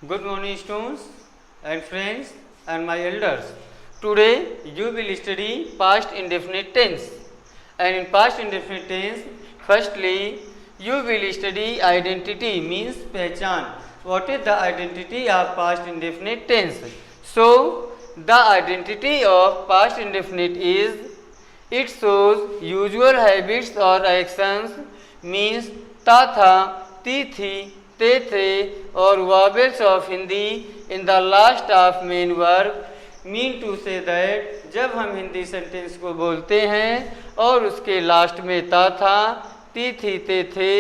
Good morning, students and friends and my elders. Today you will study past indefinite tense. And in past indefinite tense, firstly you will study identity, means पहचान. What is the identity of past indefinite tense? So the identity of past indefinite is it shows usual habits or actions, means था था, थी, थे और vowels of Hindi in the last of main verb mean to say that जब हम Hindi sentence को बोलते हैं और उसके लास्ट में था, थी, थे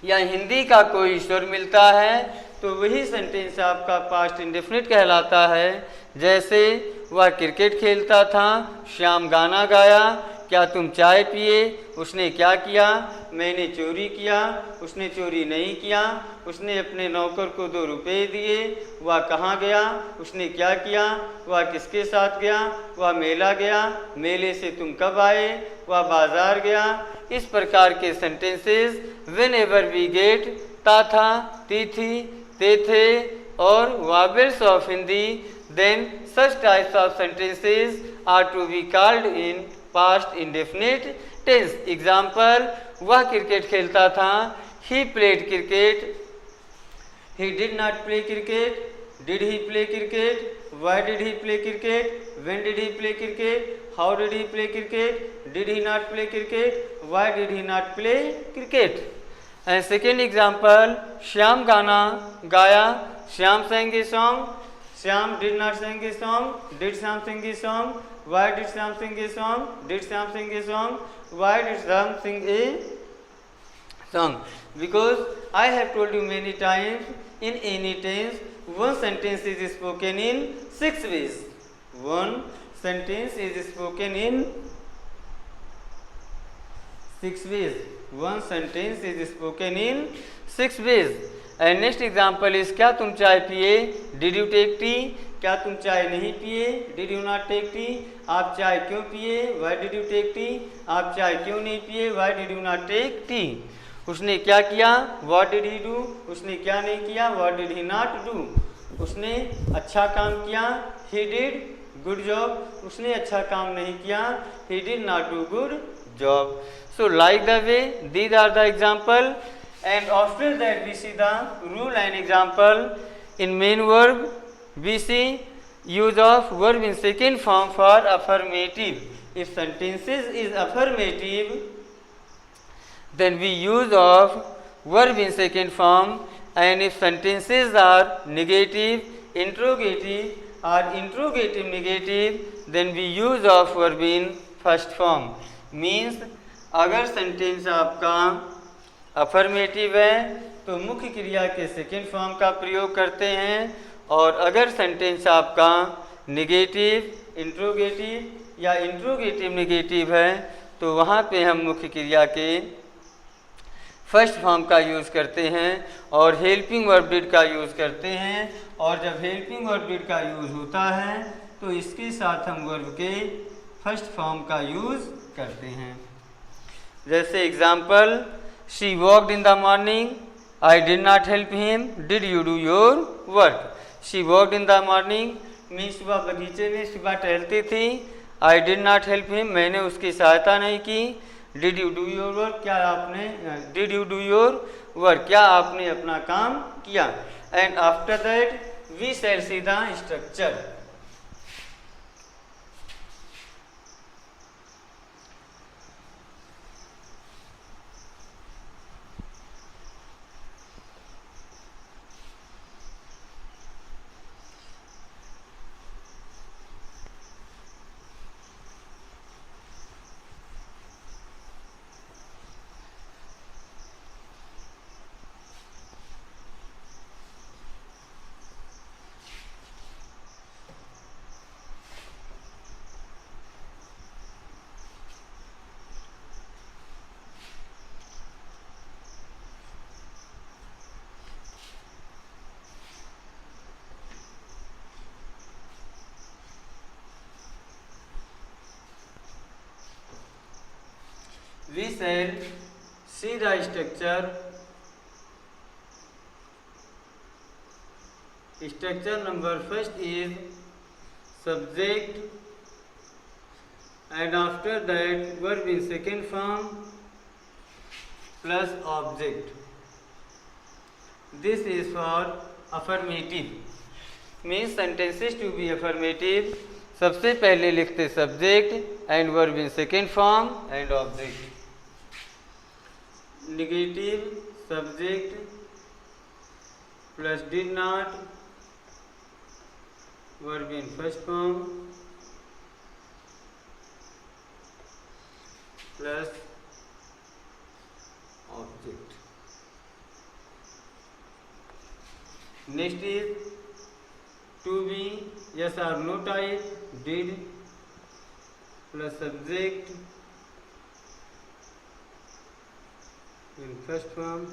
या हिंदी का क्या स्वर मिलता है तो वही सेंटेंस आपका पास्ट इंडेफिनिट कहलाता है। जैसे वह क्रिकेट खेलता था, श्याम गाना गाया, क्या तुम चाय पिए, उसने क्या किया, मैंने चोरी किया, उसने चोरी नहीं किया, उसने अपने नौकर को 2 रुपये दिए, वह कहाँ गया, उसने क्या किया, वह किसके साथ गया, वह मेला गया, मेले से तुम कब आए, वह बाजार गया। इस प्रकार के sentences whenever we get था, थी, थे और vowels of Hindi, then such types of sentences are to be called in past indefinite tense. Example, वह क्रिकेट खेलता था, he played cricket, he did not play cricket, did he play cricket, why did he play cricket, when did he play cricket, how did he play cricket, did he not play cricket, why did he not play cricket. And second example, Shyam गाना गाया, Shyam sang a song, Shyam did not sing a song, did Shyam sing a song, why did Shyam sing a song, did Shyam sing a song, why did Shyam sing a song. Because I have told you many times, in any tense one sentence is spoken in 6 ways. One sentence is spoken in 6 ways. One sentence is spoken in 6 ways. And next example is क्या तुम चाय पिए, did you take tea, क्या तुम चाय नहीं पिए, did you not take tea, आप चाय क्यों पिए, why did you take tea, आप चाय क्यों नहीं पिए, why did you not take tea. उसने क्या किया, what did he do, उसने क्या नहीं किया, what did he not do. उसने अच्छा काम किया, he did good job, उसने अच्छा काम नहीं किया, he did not do good job. So like the way these are the example, and after that we see the rule and example. In main verb we see use of verb in second form for affirmative. If sentences is affirmative, then we use of verb in second form, and if sentences are negative, interrogative or interrogative negative, then we use of verb in first form. Means अगर sentence आपका affirmative है तो मुख्य क्रिया के second form का प्रयोग करते हैं, और अगर सेंटेंस आपका नेगेटिव, इंट्रोगेटिव या इंट्रोगेटिव नेगेटिव है तो वहाँ पे हम मुख्य क्रिया के फर्स्ट फॉर्म का यूज़ करते हैं और हेल्पिंग वर्ब डिड का यूज़ करते हैं। और जब हेल्पिंग वर्ब डिड का यूज़ होता है तो इसके साथ हम वर्ब के फर्स्ट फॉर्म का यूज़ करते हैं। जैसे example, she walked in the morning, I did not help him, did you do your work. She walked in the morning means सुबह बगीचे में सुबह टहलती थी, I did not help him मैंने उसकी सहायता नहीं की, did you do your work क्या आपने, did you do your work क्या आपने अपना काम किया. And after that we shall see the structure. We shall see the structure Structure number first is subject, and after that verb in second form plus object. This is for affirmative. Means sentences to be affirmative. सबसे पहले लिखते subject and verb in second form and object. Negative subject plus did not, verb in first form plus object. Next is to be yes or no type, did plus subject in first form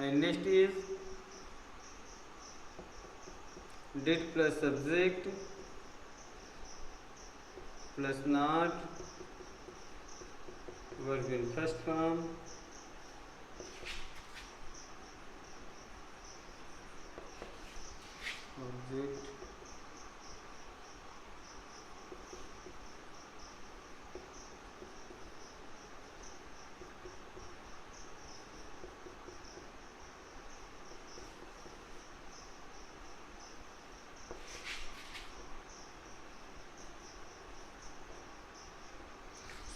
and next is did plus subject plus not, verb in first form object.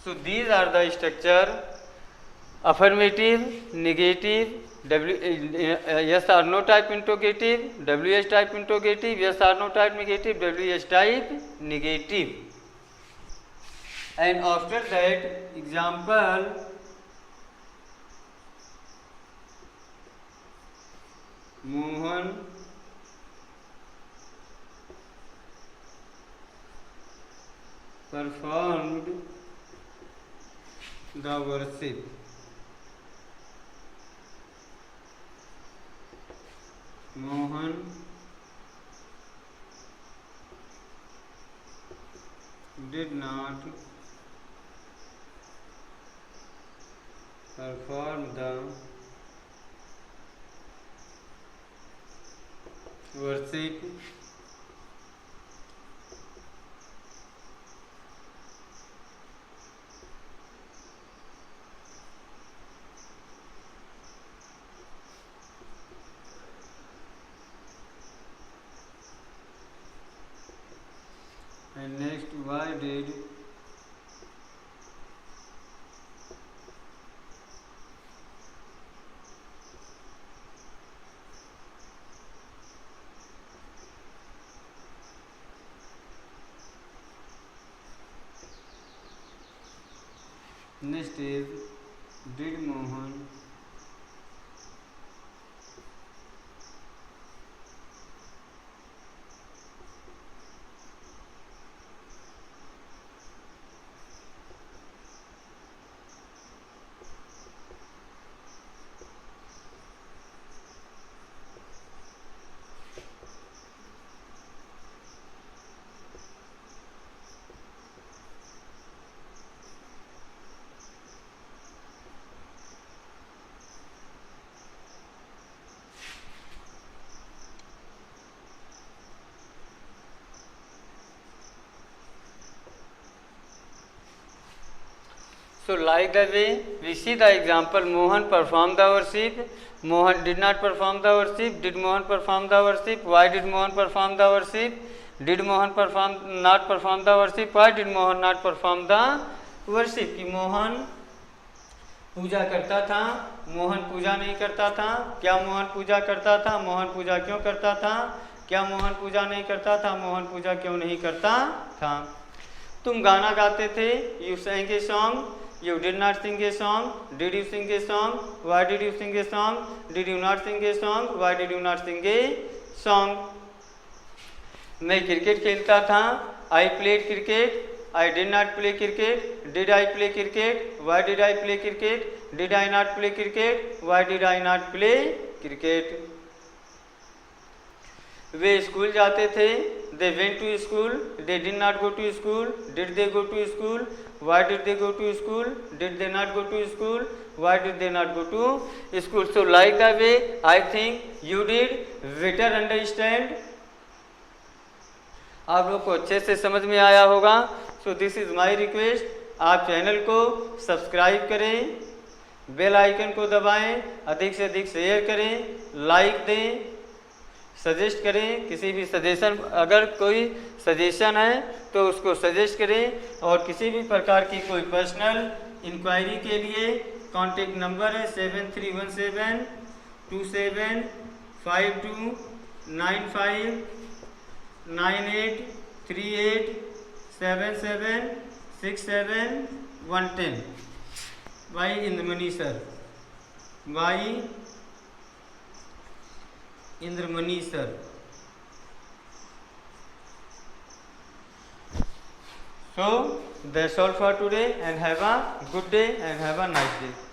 So these are the structure: affirmative, negative, yes or no type interrogative, WH type interrogative, yes or no type negative, WH type negative. And after that, example, Mohan performed the worship. Mohan did not perform the worship and next why did next is did Mohan So like the way we see the example, Mohan performed the worship, Mohan did not perform the worship, did Mohan perform the worship, why did Mohan perform the worship, did Mohan not perform the worship, why did Mohan not perform the worship. कि मोहन पूजा करता था, मोहन पूजा नहीं करता था, क्या मोहन पूजा करता था, मोहन पूजा क्यों करता था, क्या मोहन पूजा नहीं करता था, मोहन पूजा क्यों नहीं करता था. तुम गाना गाते थे, you sang a song, you did not sing a song, did you sing a song, why did you sing a song, did you not sing a song, why did you not sing a song. मैं cricket खेलता था, I played cricket. I did not play cricket. Did I play cricket? Why did I play cricket? Did I not play cricket? Why did I not play cricket? Way school जाते थे. They went to school. They did not go to school. Did they go to school? Why did they go to school? Did they not go to school? Why did they not go to school? So like the way I think you did better understand. आप लोग को अच्छे से समझ में आया होगा. So this is my request. आप चैनल को सब्सक्राइब करें, बेल आइकन को दबाएं, अधिक से अधिक शेयर करें, लाइक दें, सजेस्ट करें. किसी भी सजेशन, अगर कोई सजेशन है तो उसको सजेस्ट करें. और किसी भी प्रकार की कोई पर्सनल इंक्वायरी के लिए कॉन्टेक्ट नंबर है 7317 2752 95 98 38 77 67 110. by Indramani sir. by Indramani sir. So that's all for today, and have a good day and have a nice day.